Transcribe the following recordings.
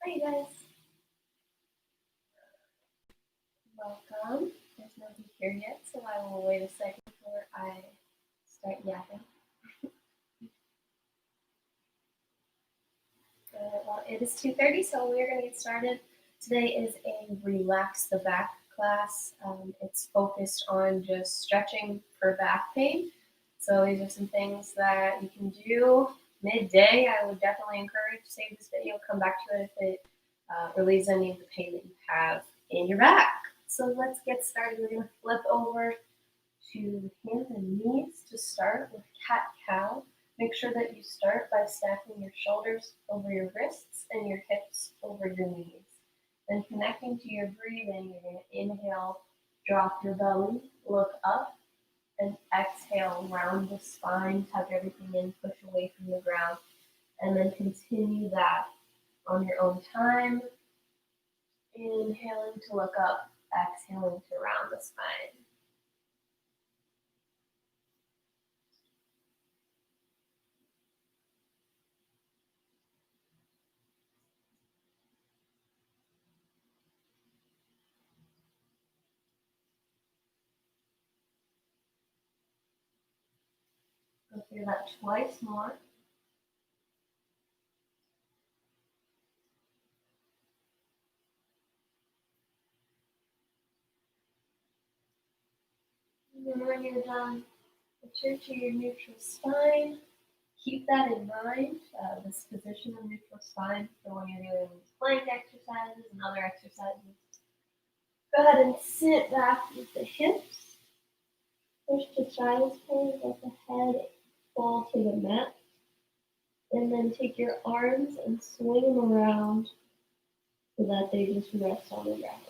Hi guys, welcome. There's nobody here yet, so I will wait a second before I start yapping. Well, it is 2:30, so we're going to get started. Today is a relax the back class. It's focused on just stretching for back pain. So these are some things that you can do midday. I would definitely encourage save this video, come back to it if it relieves any of the pain that you have in your back. So let's get started. We're going to flip over to hands and knees to start with cat-cow. Make sure that you start by stacking your shoulders over your wrists and your hips over your knees. Then connecting to your breathing, you're going to inhale, drop your belly, look up, and exhale, round the spine, tuck everything in, push away from the ground, and then continue that on your own time. Inhaling to look up, exhaling to round the spine. Go through that twice more. And then when you're done, return to your neutral spine. Keep that in mind, this position of neutral spine for when you're doing plank exercises and other exercises. Go ahead and sit back with the hips. Push to child's pose, let the head fall to the mat. And then take your arms and swing them around so that they just rest on the ground.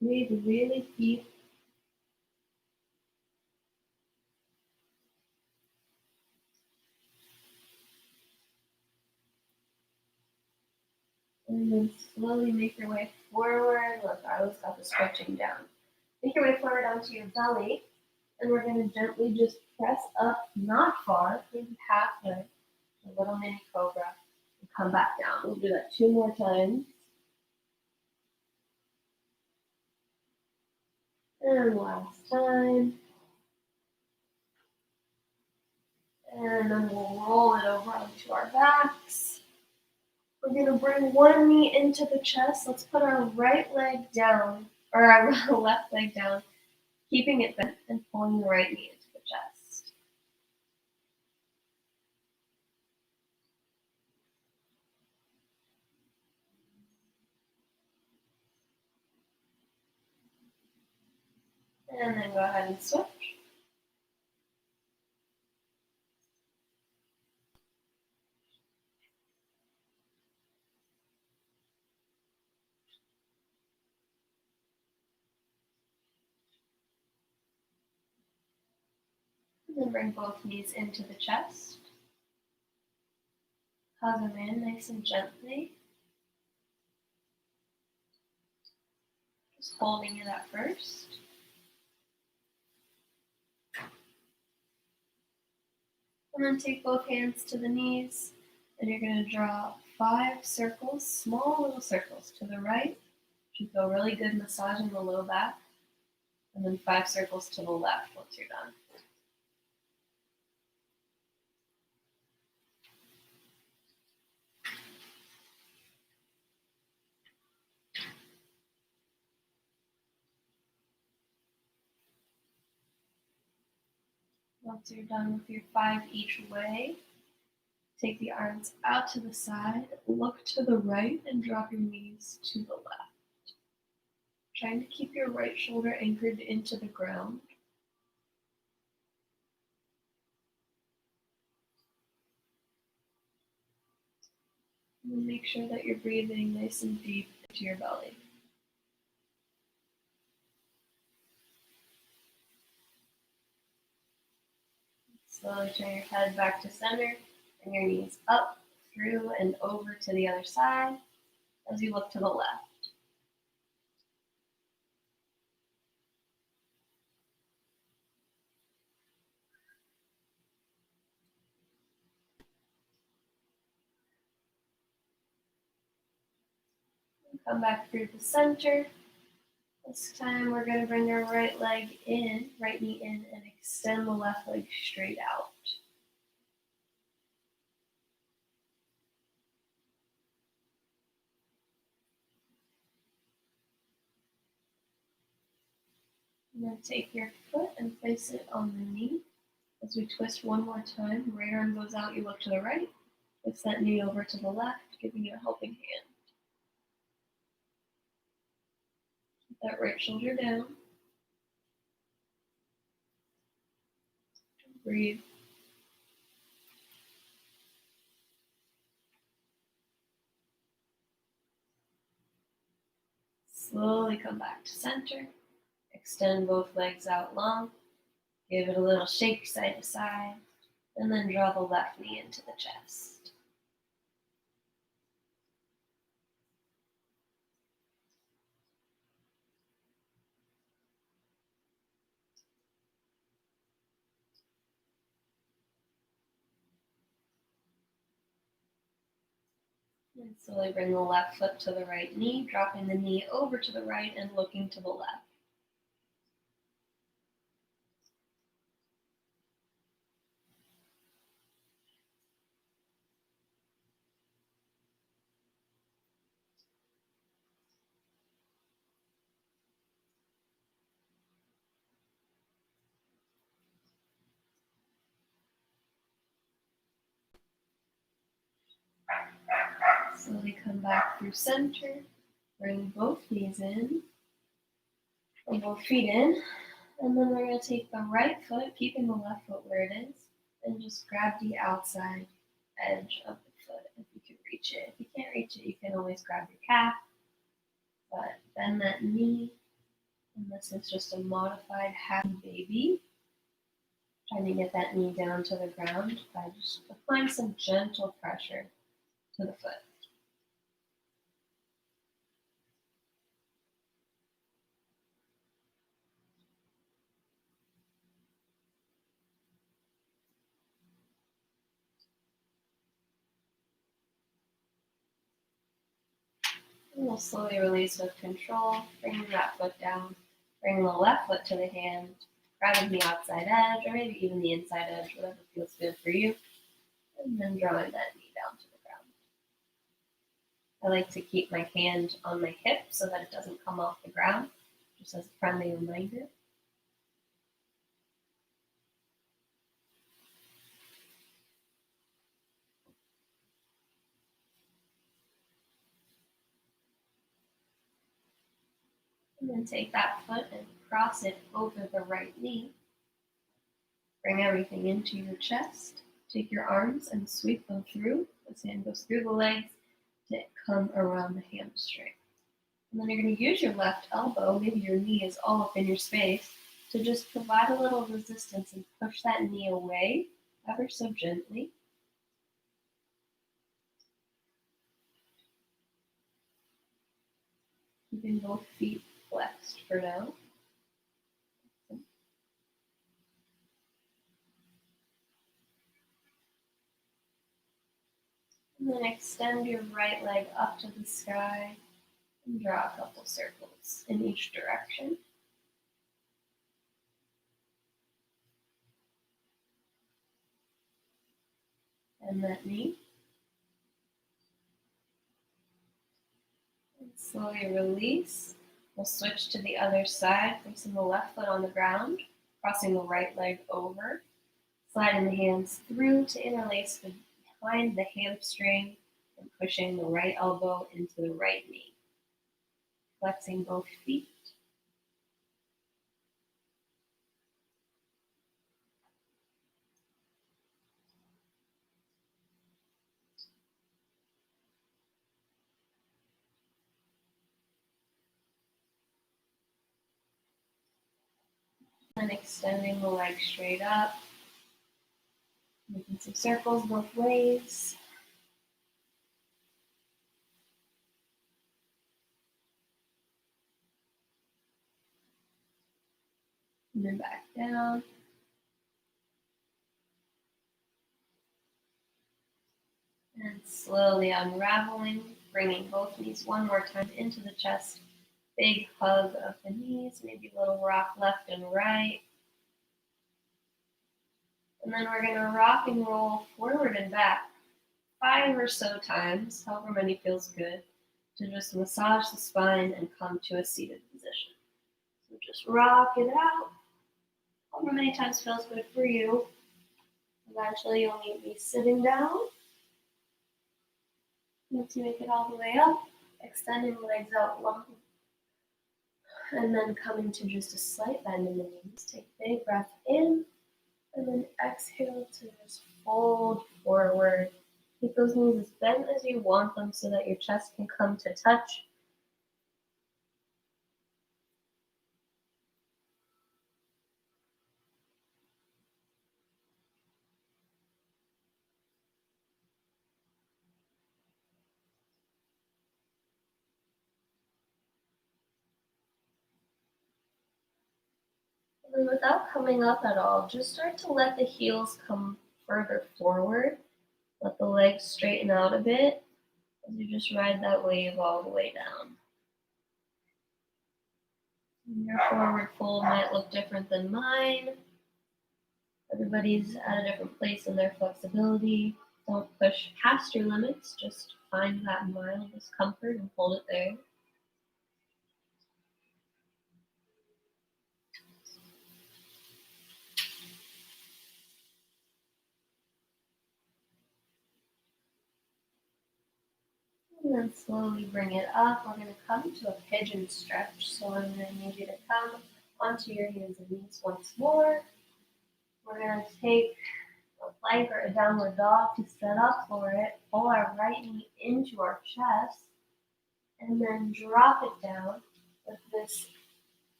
Breathe really deep. And then slowly make your way forward. Look, I always got the stretching down. Make your way forward onto your belly. And we're going to gently just press up, not far, maybe halfway, a little mini cobra, and come back down. We'll do that 2 more times. And last time. And then we'll roll it over onto our backs. We're going to bring one knee into the chest. Let's put our right leg down, or our left leg down, keeping it bent and pulling the right knee into the chest. And then go ahead and switch. And then bring both knees into the chest. Hug them in nice and gently. Just holding it at first. And then take both hands to the knees, and you're going to draw 5 circles, small little circles to the right. Should feel really good massaging the low back. And then 5 circles to the left once you're done. Once you're done with your 5 each way, take the arms out to the side, look to the right, and drop your knees to the left. Trying to keep your right shoulder anchored into the ground. And make sure that you're breathing nice and deep into your belly. Slowly turn your head back to center, bring your knees up, through, and over to the other side as you look to the left. Come back through the center. This time we're going to bring our right leg in, right knee in, and extend the left leg straight out. And then take your foot and place it on the knee. As we twist one more time, right arm goes out, you look to the right. Lift that knee over to the left, giving you a helping hand. Keep that right shoulder down. Breathe. Slowly come back to center. Extend both legs out long. Give it a little shake side to side. And then draw the left knee into the chest. And slowly bring the left foot to the right knee, dropping the knee over to the right and looking to the left. Slowly come back through center. Bring both knees in, or both feet in. And then we're going to take the right foot, keeping the left foot where it is, and just grab the outside edge of the foot if you can reach it. If you can't reach it, you can always grab your calf, but bend that knee. And this is just a modified happy baby. Trying to get that knee down to the ground by just applying some gentle pressure to the foot. And we'll slowly release with control, bringing that foot down, bringing the left foot to the hand, grabbing the outside edge, or maybe even the inside edge, whatever feels good for you, and then drawing that knee down to the ground. I like to keep my hand on my hip so that it doesn't come off the ground, just as a friendly reminder. And then take that foot and cross it over the right knee. Bring everything into your chest. Take your arms and sweep them through. This hand goes through the legs to come around the hamstring. And then you're going to use your left elbow, maybe your knee is all up in your space, to just provide a little resistance and push that knee away ever so gently. Keeping both feet flexed for now. And then extend your right leg up to the sky and draw a couple circles in each direction. Bend that knee. And slowly release. We'll switch to the other side, placing the left foot on the ground, crossing the right leg over, sliding the hands through to interlace behind the hamstring and pushing the right elbow into the right knee. Flexing both feet. And extending the leg straight up. Making some circles both ways. And then back down. And slowly unraveling bringing both knees one more time into the chest. Big hug of the knees, maybe a little rock left and right. And then we're gonna rock and roll forward and back 5 or so times, however many feels good, to just massage the spine and come to a seated position. So just rock it out, however many times feels good for you. Eventually you'll need me sitting down. Once you make it all the way up, extending the legs out long. And then coming to just a slight bend in the knees. Take a big breath in, and then exhale to just fold forward. Keep those knees as bent as you want them so that your chest can come to touch. And then without coming up at all, just start to let the heels come further forward. Let the legs straighten out a bit as you just ride that wave all the way down. Your forward fold might look different than mine. Everybody's at a different place in their flexibility. Don't push past your limits, just find that mild discomfort and hold it there. And then slowly bring it up. We're going to come to a pigeon stretch. So I'm going to need you to come onto your hands and knees once more. We're going to take a plank or a downward dog to set up for it. Pull our right knee into our chest and then drop it down with this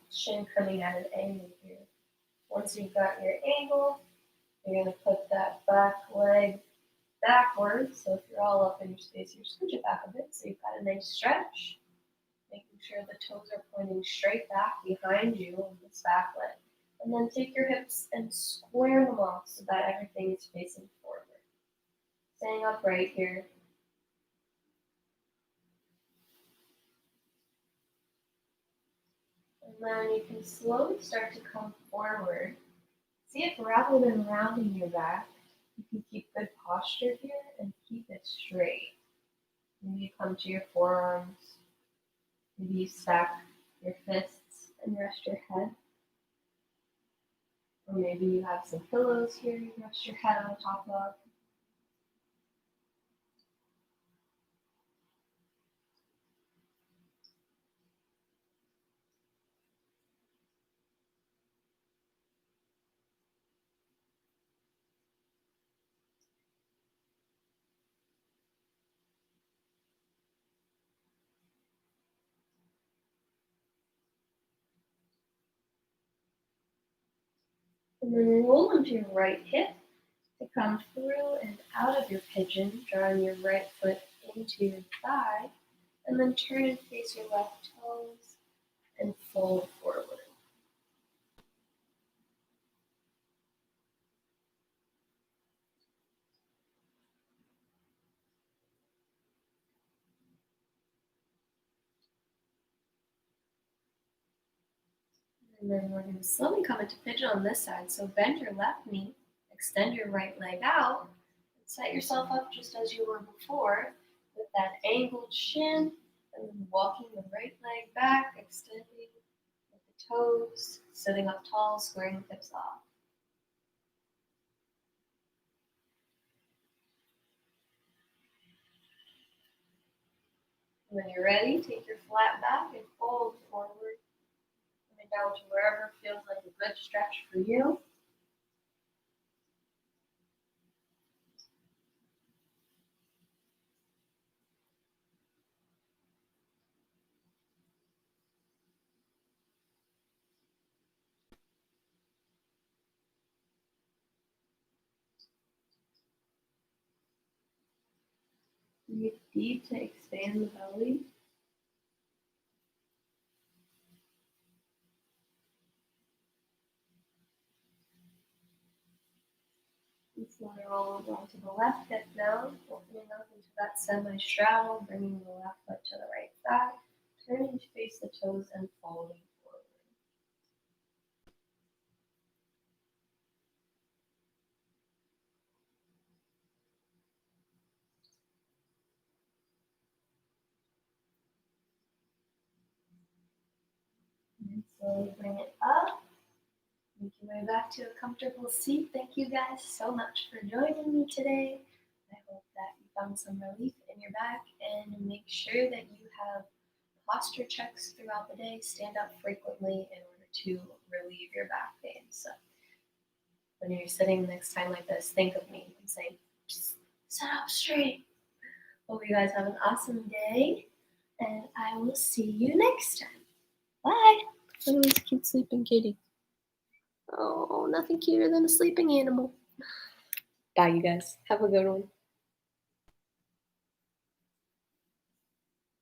shin coming at an angle here. Once you've got your angle, you're going to put that back leg backwards. So if you're all up in your space, you scooch it back a bit so you've got a nice stretch. Making sure the toes are pointing straight back behind you on this back leg. And then take your hips and square them off so that everything is facing forward. Staying upright here. And then you can slowly start to come forward. See if rather than rounding your back, you can keep good posture here and keep it straight. Maybe you come to your forearms. Maybe you stack your fists and rest your head. Or maybe you have some pillows here you rest your head on top of. And then roll onto your right hip to come through and out of your pigeon, drawing your right foot into your thigh, and then turn and face your left toes and fold forward. And then we're going to slowly come into pigeon on this side. So bend your left knee, extend your right leg out, and set yourself up just as you were before with that angled shin, and then walking the right leg back, extending with the toes, sitting up tall, squaring the hips off. When you're ready, take your flat back and fold forward, coming down to wherever feels like a good stretch for you. Breathe deep to expand the belly. And slowly roll over onto the left hip now, opening up into that semi-straddle, bringing the left foot to the right thigh, turning to face the toes and folding forward. And slowly bring it up. Make your way back to a comfortable seat. Thank you guys so much for joining me today. I hope that you found some relief in your back, and make sure that you have posture checks throughout the day. Stand up frequently in order to relieve your back pain. So when you're sitting next time like this, think of me and say, just sit up straight. Hope you guys have an awesome day, and I will see you next time. Bye. Look at this cute sleeping kitty. Oh, nothing cuter than a sleeping animal. Bye, you guys. Have a good one.